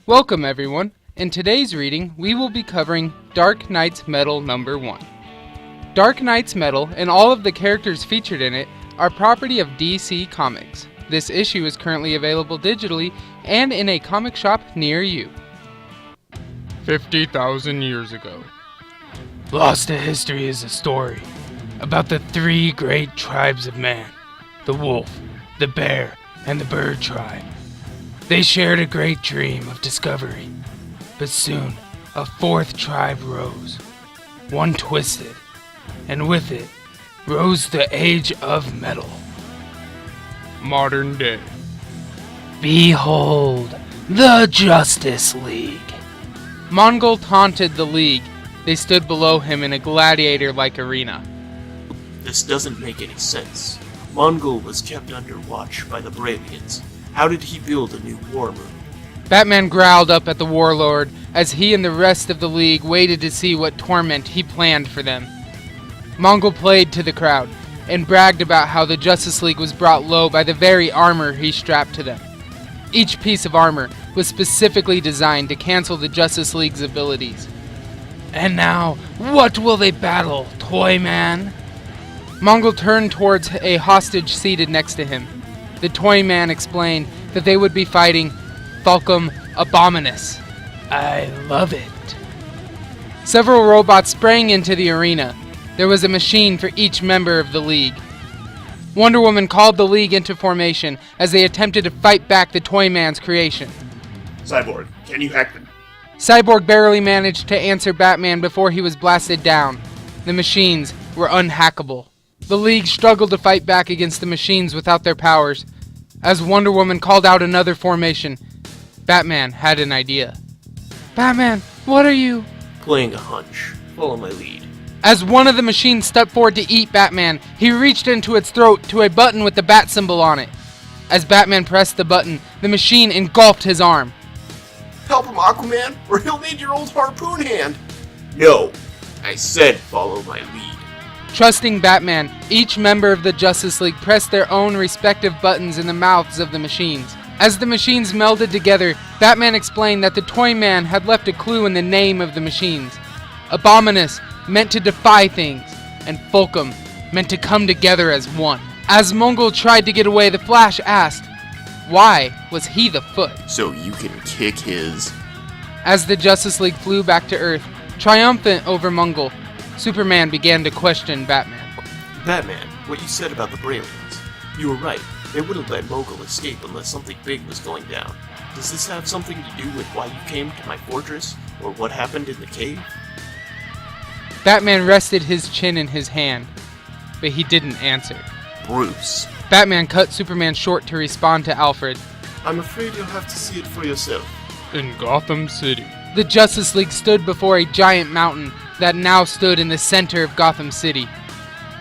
Welcome everyone. In today's reading, we will be covering Dark Knight's Metal number 1. Dark Knight's Metal and all of the characters featured in it are property of DC Comics. This issue is currently available digitally and in a comic shop near you. 50,000 years ago. Lost to history is a story about the 3 great tribes of man, the wolf, the bear, and the bird tribe. They shared a great dream of discovery, but soon a 4th tribe rose, one twisted, and with it rose the Age of Metal. Modern day. Behold, the Justice League. Mongol taunted the League. They stood below him in a gladiator-like arena. This doesn't make any sense. Mongol was kept under watch by the Braillians. How did he build a new war room? Batman growled up at the warlord as he and the rest of the League waited to see what torment he planned for them. Mongol played to the crowd and bragged about how the Justice League was brought low by the very armor he strapped to them. Each piece of armor was specifically designed to cancel the Justice League's abilities. And now, what will they battle, Toy Man? Mongol turned towards a hostage seated next to him. The Toy Man explained that they would be fighting Fulcrum Abominus. I love it. Several robots sprang into the arena. There was a machine for each member of the League. Wonder Woman called the League into formation as they attempted to fight back the Toy Man's creation. Cyborg, can you hack them? Cyborg barely managed to answer Batman before he was blasted down. The machines were unhackable. The League struggled to fight back against the machines without their powers. As Wonder Woman called out another formation, Batman had an idea. Batman, what are you? Playing a hunch. Follow my lead. As one of the machines stepped forward to eat Batman, he reached into its throat to a button with the bat symbol on it. As Batman pressed the button, the machine engulfed his arm. Help him, Aquaman, or he'll need your old harpoon hand. No, I said follow my lead. Trusting Batman, each member of the Justice League pressed their own respective buttons in the mouths of the machines. As the machines melded together, Batman explained that the Toy Man had left a clue in the name of the machines. Abominus meant to defy things, and Fulcrum meant to come together as one. As Mongol tried to get away, the Flash asked, why was he the Foot? So you can kick his... As the Justice League flew back to Earth, triumphant over Mongol, Superman began to question Batman. Batman, what you said about the Braillians. You were right. They wouldn't let Mongol escape unless something big was going down. Does this have something to do with why you came to my fortress, or what happened in the cave? Batman rested his chin in his hand, but he didn't answer. Bruce. Batman cut Superman short to respond to Alfred. I'm afraid you'll have to see it for yourself. In Gotham City. The Justice League stood before a giant mountain that now stood in the center of Gotham City.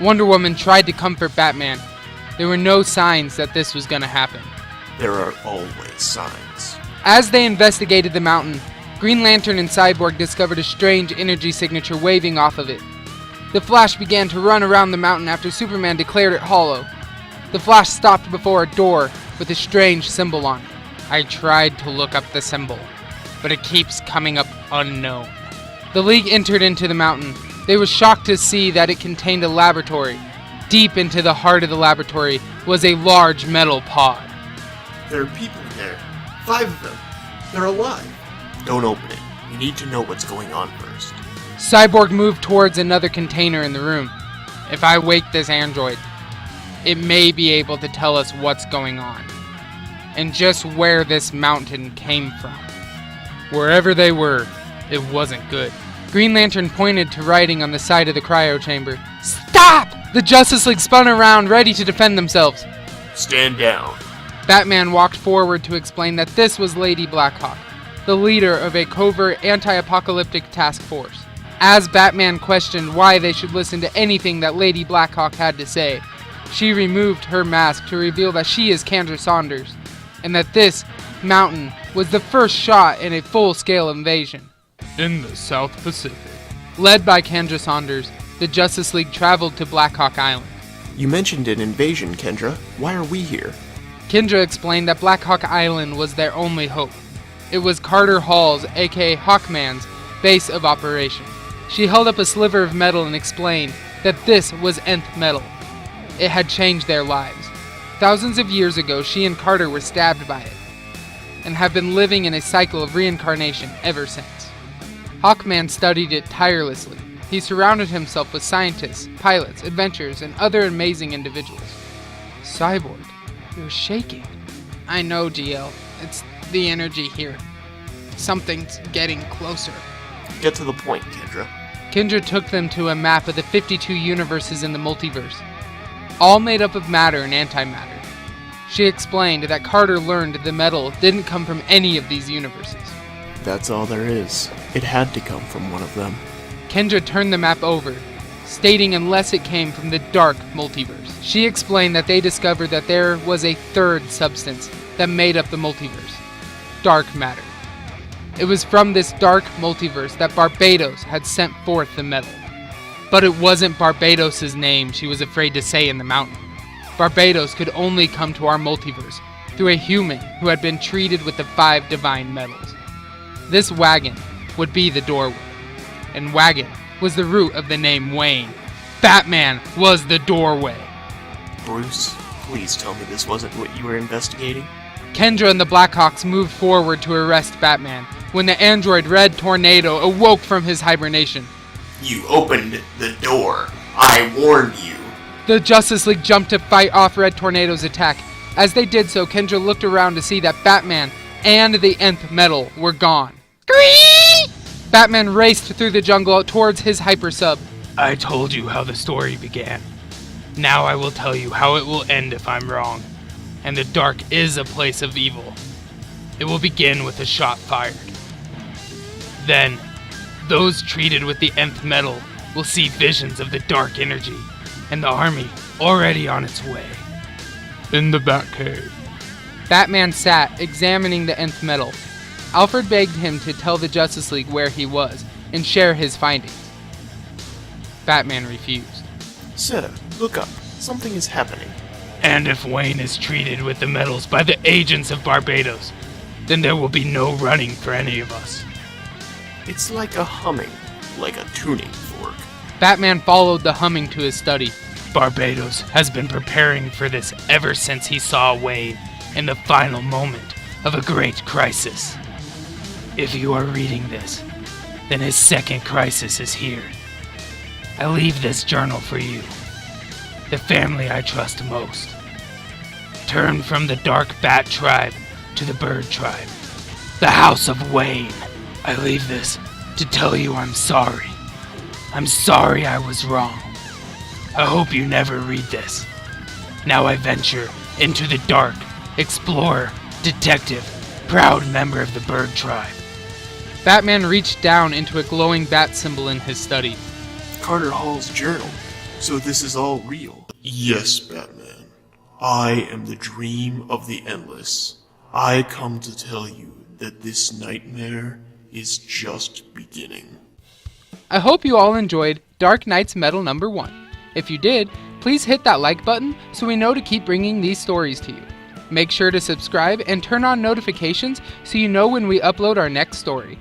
Wonder Woman tried to comfort Batman. There were no signs that this was going to happen. There are always signs. As they investigated the mountain, Green Lantern and Cyborg discovered a strange energy signature waving off of it. The Flash began to run around the mountain after Superman declared it hollow. The Flash stopped before a door with a strange symbol on it. I tried to look up the symbol, but it keeps coming up unknown. The League entered into the mountain. They were shocked to see that it contained a laboratory. Deep into the heart of the laboratory was a large metal pod. There are people in there. 5 of them. They're alive. Don't open it. You need to know what's going on first. Cyborg moved towards another container in the room. If I wake this android, it may be able to tell us what's going on, and just where this mountain came from. Wherever they were, it wasn't good. Green Lantern pointed to writing on the side of the cryo chamber. Stop! The Justice League spun around, ready to defend themselves. Stand down. Batman walked forward to explain that this was Lady Blackhawk, the leader of a covert anti-apocalyptic task force. As Batman questioned why they should listen to anything that Lady Blackhawk had to say, she removed her mask to reveal that she is Kendra Saunders, and that this mountain was the first shot in a full-scale invasion. In the South Pacific. Led by Kendra Saunders, the Justice League traveled to Black Hawk Island. You mentioned an invasion, Kendra. Why are we here? Kendra explained that Black Hawk Island was their only hope. It was Carter Hall's, aka Hawkman's, base of operation. She held up a sliver of metal and explained that this was nth metal. It had changed their lives. Thousands of years ago, she and Carter were stabbed by it, and have been living in a cycle of reincarnation ever since. Hawkman studied it tirelessly. He surrounded himself with scientists, pilots, adventurers, and other amazing individuals. Cyborg, you're shaking. I know, GL. It's the energy here. Something's getting closer. Get to the point, Kendra. Kendra took them to a map of the 52 universes in the multiverse, all made up of matter and antimatter. She explained that Carter learned the metal didn't come from any of these universes. That's all there is. It had to come from one of them. Kendra turned the map over, stating unless it came from the dark multiverse. She explained that they discovered that there was a third substance that made up the multiverse, dark matter. It was from this dark multiverse that Barbados had sent forth the metal. But it wasn't Barbados' name she was afraid to say in the mountain. Barbados could only come to our multiverse through a human who had been treated with the 5 divine metals. This wagon would be the doorway, and wagon was the root of the name Wayne. Batman was the doorway. Bruce, please tell me this wasn't what you were investigating? Kendra and the Blackhawks moved forward to arrest Batman when the android Red Tornado awoke from his hibernation. You opened the door. I warned you. The Justice League jumped to fight off Red Tornado's attack. As they did so, Kendra looked around to see that Batman and the nth metal were gone. Batman raced through the jungle towards his hyper sub. I told you how the story began. Now I will tell you how it will end if I'm wrong. And the dark is a place of evil. It will begin with a shot fired. Then, those treated with the nth metal will see visions of the dark energy, and the army already on its way. In the Batcave. Batman sat, examining the nth metal. Alfred begged him to tell the Justice League where he was, and share his findings. Batman refused. Sir, look up. Something is happening. And if Wayne is treated with the metals by the agents of Barbados, then there will be no running for any of us. It's like a humming, like a tuning fork. Batman followed the humming to his study. Barbados has been preparing for this ever since he saw Wayne in the final moment of a great crisis. If you are reading this, then his second crisis is here. I leave this journal for you, the family I trust most. Turn from the dark bat tribe to the bird tribe, the house of Wayne. I leave this to tell you I'm sorry. I'm sorry I was wrong. I hope you never read this. Now I venture into the dark, explorer, detective, proud member of the bird tribe. Batman reached down into a glowing bat symbol in his study. Carter Hall's journal. So this is all real. Yes, Batman. I am the dream of the endless. I come to tell you that this nightmare is just beginning. I hope you all enjoyed Dark Knight's Metal number 1. If you did, please hit that like button so we know to keep bringing these stories to you. Make sure to subscribe and turn on notifications so you know when we upload our next story.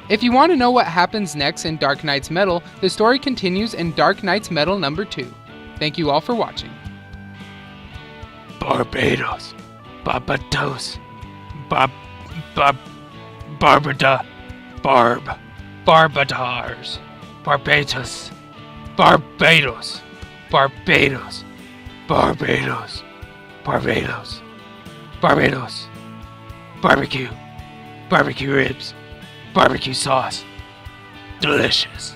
If you want to know what happens next in Dark Knight's Metal, the story continues in Dark Knight's Metal number 2. Thank you all for watching. Barbados, Barbados, Barbadars, Barbados, Barbados, Barbados, Barbados, Barbados, Barbados, barbecue, barbecue ribs, barbecue sauce, delicious.